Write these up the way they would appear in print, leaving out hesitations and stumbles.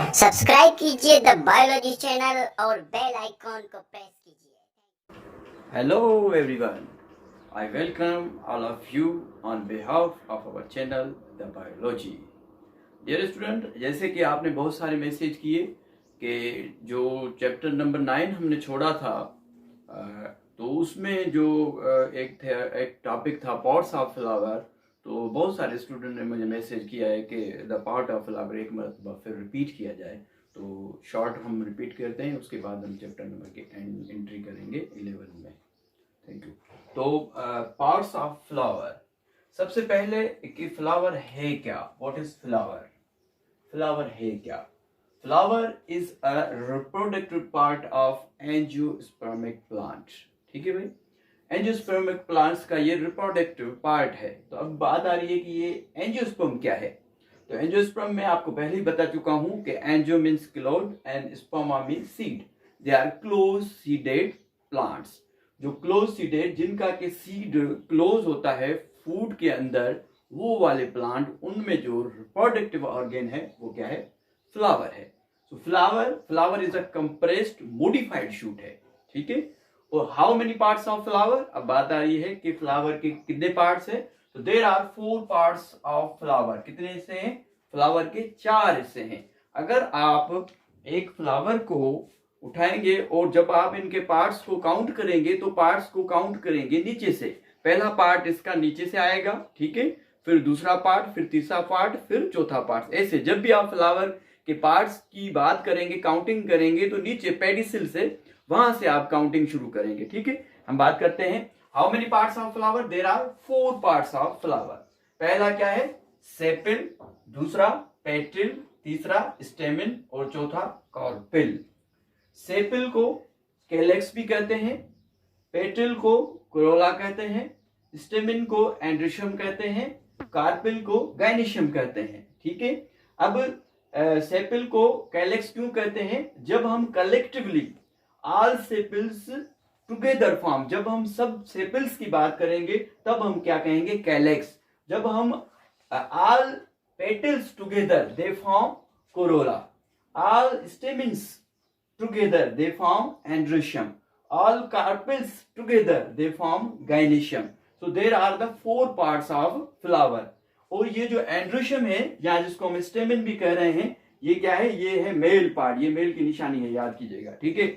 Subscribe कीजिए the biology channel और bell icon को प्रेस कीजिए। Hello everyone, I welcome all of you on behalf of our channel The Biology. Dear student, जैसे कि आपने बहुत सारे मैसेज किए कि जो चैप्टर नंबर 9 हमने छोड़ा था तो उसमें जो एक टॉपिक था पार्ट्स ऑफ फ्लावर, तो बहुत सारे स्टूडेंट ने मुझे मैसेज किया है कि द पार्ट ऑफ फ्लावर एक मरतबा फिर रिपीट किया जाए। तो शॉर्ट हम रिपीट करते हैं, उसके बाद हम चैप्टर नंबर की एंट्री करेंगे 11 में। Thank you. तो पार्ट्स ऑफ फ्लावर, सबसे पहले कि फ्लावर है क्या, व्हाट इज फ्लावर। फ्लावर है क्या? Flower is a reproductive part of angiospermic plant. ठीक है भाई, एंजियोस्पर्मिक प्लांट्स का ये रिप्रोडक्टिव पार्ट है। तो अब बात आ रही है कि ये एंजियोस्पर्म क्या है। तो एंजियोस्पर्म में आपको पहले ही बता चुका हूं कि angio means close and sperma means seed. They are close seeded plants. जो क्लोज सीडेड, जिनका के सीड क्लोज होता है फूड के अंदर, वो वाले प्लांट, उनमें जो रिप्रोडक्टिव ऑर्गेन है वो क्या है? फ्लावर है। सो flower is a compressed modified shoot है। ठीक है। और how many parts of flower, अब बात आ रही है कि फ्लावर के कितने पार्ट्स है। तो there are 4 parts of flower. कितने हिस्से हैं? फ्लावर के 4 हिस्से हैं। अगर आप एक फ्लावर को उठाएंगे और जब आप इनके पार्ट्स को काउंट करेंगे तो पार्ट्स को काउंट करेंगे नीचे से। पहला पार्ट इसका नीचे से आएगा, ठीक है, फिर दूसरा पार्ट, फिर तीसरा पार्ट, फिर चौथा पार्ट। ऐसे जब भी आप फ्लावर के पार्ट्स की बात करेंगे, काउंटिंग करेंगे, तो नीचे पेडिसिल से, वहां से आप काउंटिंग शुरू करेंगे। ठीक है। हम बात करते हैं how many parts of flower. There are 4 parts of flower. पहला क्या है? सेपिल, दूसरा पेटिल, तीसरा स्टेमिन और चौथा कार्पिल। सेपिल को कैलेक्स भी कहते हैं, पेटिल को कोरोला कहते हैं, स्टेमिन को एंड्रिशियम कहते हैं, कार्पिल को गाइनिशियम कहते हैं। ठीक है। अब सेपिल को कैलेक्स क्यों कहते हैं? जब हम कलेक्टिवली ऑल सेपिल्स टुगेदर फॉर्म, जब हम सब सेपिल्स की बात करेंगे तब हम क्या कहेंगे? कैलेक्स। जब हम all petals together they form corolla, all stamens together they form androecium, all carpels together they form gynoecium. So there are the 4 parts of flower. और ये जो एंड्रोशियम है, या जिसको हम स्टेमिन भी कह रहे हैं, ये क्या है? ये है मेल पार्ट, ये मेल की निशानी है, याद कीजिएगा। ठीक है।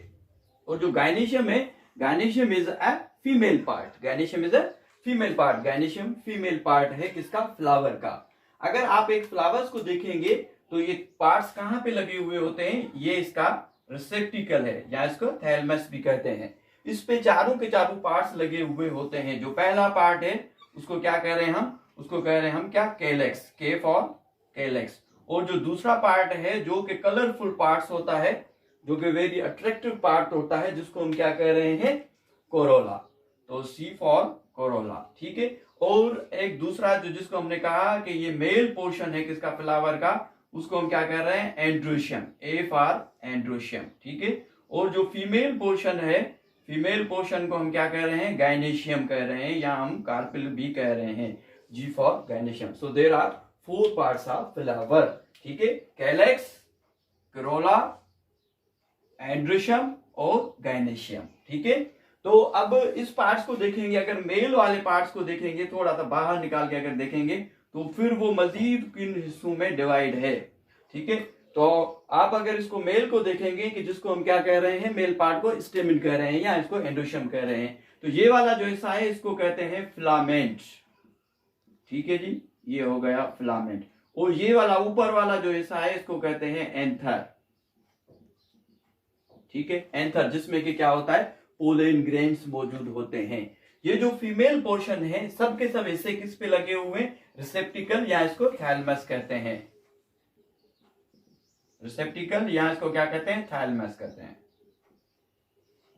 और जो गाइनेशियम है, gynoecium is a female part. Gynoecium is a female part. Gynoecium female part है किसका? फ्लावर का। अगर आप एक फ्लावर्स को देखेंगे तो ये पार्ट्स कहां पे लगे हुए होते हैं? ये इसका रिसेप्टिकल है, या इसको थैलमस भी कहते हैं। इस पे चारों के चारों पार्ट्स लगे हुए होते हैं। जो पहला पार्ट है उसको क्या कह रहे हैं हम? उसको कह रहे हैं हम क्या? कैलेक्स। के फॉर कैलेक्स। और जो दूसरा पार्ट है जो कि कलरफुल पार्ट्स होता है, जो कि वेरी अट्रैक्टिव पार्ट होता है, जिसको हम क्या कह रहे हैं? कोरोला। तो सी फॉर कोरोला। ठीक है। और एक दूसरा जो, जिसको हमने कहा कि ये मेल पोर्शन है किसका? फ्लावर का, उसको हम क्या कह रहे हैं? एंड्रोशियम। A for androecium. ठीक है। और जो फीमेल पोर्शन है, फीमेल पोर्शन को हम क्या कह रहे हैं? गाइनेशियम कह रहे हैं, या हम कार्पिल भी कह रहे हैं। G for gynoecium. So there are 4 parts of flower. ठीक है। कैलेक्स, कोरोला, एंड्रोशियम और गाइनेशियम। ठीक है। तो अब इस पार्ट्स को देखेंगे, अगर मेल वाले पार्ट्स को देखेंगे, थोड़ा सा बाहर निकाल के अगर देखेंगे, तो फिर वो मजीद किन हिस्सों में डिवाइड है। ठीक है। तो आप अगर इसको मेल को देखेंगे कि जिसको हम क्या कह रहे हैं? मेल पार्ट को स्टेमिन कह रहे हैं, या इसको एंड्रोशियम कह रहे हैं। तो ये वाला जो हिस्सा है इसको कहते हैं फिलामेंट। ठीक है जी, ये हो गया फिलामेंट। और ये वाला ऊपर वाला जो हिस्सा है इसको कहते हैं एंथर। ठीक है। एंथर, जिसमें कि क्या होता है? पोलन ग्रेन्स मौजूद होते हैं। ये जो फीमेल पोर्शन है, सब के सब हिस्से किस पे लगे हुए? रिसेप्टिकल, या इसको थैलमस कहते हैं। रिसेप्टिकल, या इसको क्या कहते हैं? थैलमस कहते हैं,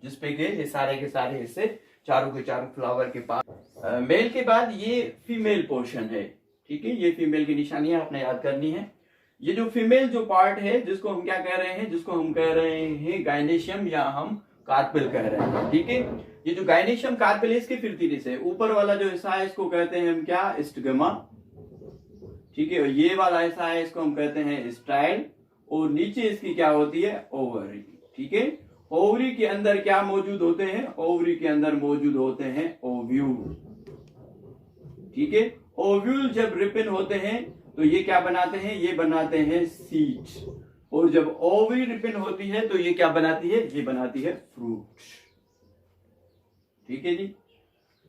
जिसपे के सारे हिस्से चारों के चारों फ्लावर के पास। मेल के बाद ये फीमेल पोर्शन है। ठीक है। ये फीमेल की निशानियां आपने याद करनी है। ये जो फीमेल जो पार्ट है, जिसको हम क्या कह रहे हैं? जिसको हम कह रहे हैं गाइनेशियम, या हम कार्पिल कह रहे हैं। ठीक है। ये जो गाइनेशियम कार्पिल है, इसके फिर 3 हिस्से। ऊपर वाला जो हिस्सा है इसको कहते हैं हम क्या? स्टिग्मा। ठीक है। ये वाला हिस्सा है इसको हम कहते हैं स्टाइल। और नीचे इसकी क्या होती है, ओवरी। ठीक है, ओवरी के अंदर क्या मौजूद होते हैं, ओवरी के अंदर मौजूद होते हैं ओव्यूल। ठीक है, ओव्यूल जब रिपन होते हैं तो ये क्या बनाते हैं, ये बनाते हैं सीड। और जब ओवरी रिपन होती है तो ये क्या बनाती है, ये बनाती है फ्रूट। ठीक है जी,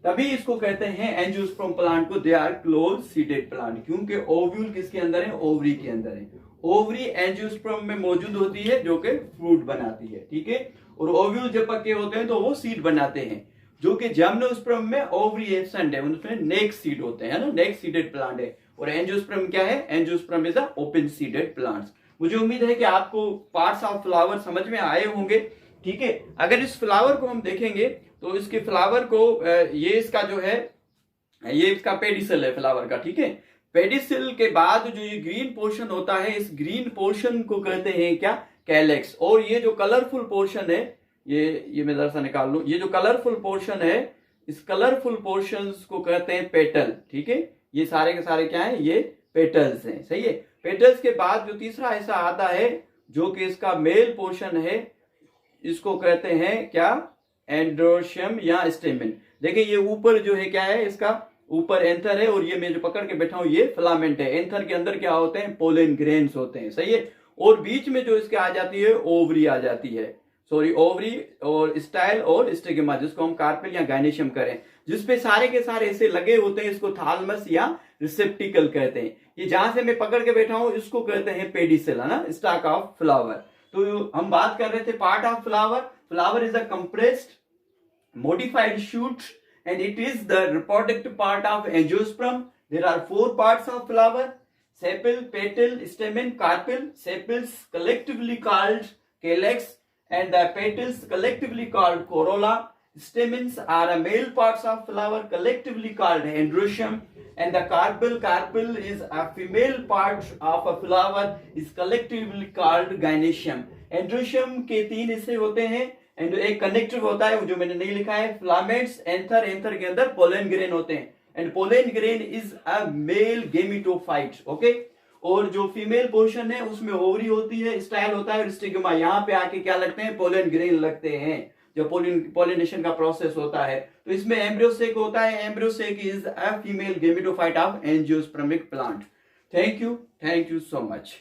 तभी इसको कहते हैं एंजियोस्पर्म प्लांट को they are close seeded plant, क्योंकि ओव्यूल किसके अंदर है, ओवरी के अंदर है। ओवरी एंजियोस्पर्म में मौजूद होती है जो कि फ्रूट बनाती है। ठीक है, और ओव्यूल जब पक्के होते हैं तो वो सीड बनाते हैं, जो कि जिम्नोस्पर्म में ओवरी एब्सेंट है, उनमें नेक्स्ट सीड होते हैं ना, नेक्स्ट सीडेड प्लांट है। और एंजियोस्पर्म क्या है, angiosperm is a open seeded plants. मुझे उम्मीद है कि आपको पार्ट्स ऑफ फ्लावर समझ में आए होंगे। ठीक है, अगर इस फ्लावर को हम देखेंगे तो इसके फ्लावर को ये इसका जो है, ये इसका पेडिसल है फ्लावर का। ठीक है, पेडिसल के बाद जो ये ग्रीन पोर्शन होता है, इस ग्रीन पोर्शन को कहते हैं क्या, कैलेक्स। और ये जो कलरफुल पोर्शन है, ये मैं जरा सा निकाल लूं, ये जो कलरफुल पोर्शन है, इस कलरफुल पोर्शंस को कहते हैं पेटल। ठीक है, ये सारे के सारे क्या है, ये पेटल्स हैं। सही है, पेटल्स के बाद जो तीसरा हिस्सा आता है जो कि इसका मेल पोर्शन है, इसको कहते हैं क्या, एंड्रोशियम या स्टेमिन। देखिए ये ऊपर जो है क्या है, इसका ऊपर एंथर है, और ये मैं जो पकड़ के बैठा हूं ये फिलामेंट है। एंथर के अंदर क्या होते हैं, पोलन ग्रेन्स होते हैं। सही है, और बीच में जो इसके आ जाती है, ओवरी आ जाती है, सॉरी ओवरी और स्टाइल और स्टिग्मा, जिसको हम कार्पेल या गाइनेशियम करें, जिसपे सारे के सारे ऐसे लगे होते हैं, इसको थालमस या रिसेप्टिकल कहते हैं। ये जहां से मैं पकड़ के बैठा हूं इसको कहते हैं पेडिसल, है ना, स्टाक ऑफ फ्लावर। तो हम बात कर रहे थे part of flower. Flower is a compressed modified shoot and it is the reproductive part of angiosperm. There are 4 parts of flower: sepal, petal, stamen, carpel. Sepals collectively called calyx and the petals collectively called corolla. Stamens are a male parts of flower collectively called androecium, and the carpel is a female part of a flower is collectively called gynoecium. Androecium के 3 हिस्से होते हैं, and एक connective होता है जो मैंने नहीं लिखा है, फिलामेंट्स, एंथर, एंथर के अंदर पोलन ग्रेन होते हैं, and pollen grain is a male gametophyte. Okay, और जो फीमेल पोर्शन है उसमें ओवरी होती है, स्टाइल होता है, और स्टिग्मा। यहाँ पे आके क्या लगते हैं, पोलन ग्रेन लगते हैं, जो पोलिनेशन का प्रोसेस होता है। तो इसमें एम्ब्रियोसेक होता है। Embryo sac is a female gametophyte of angiospermic plant. Thank you so much.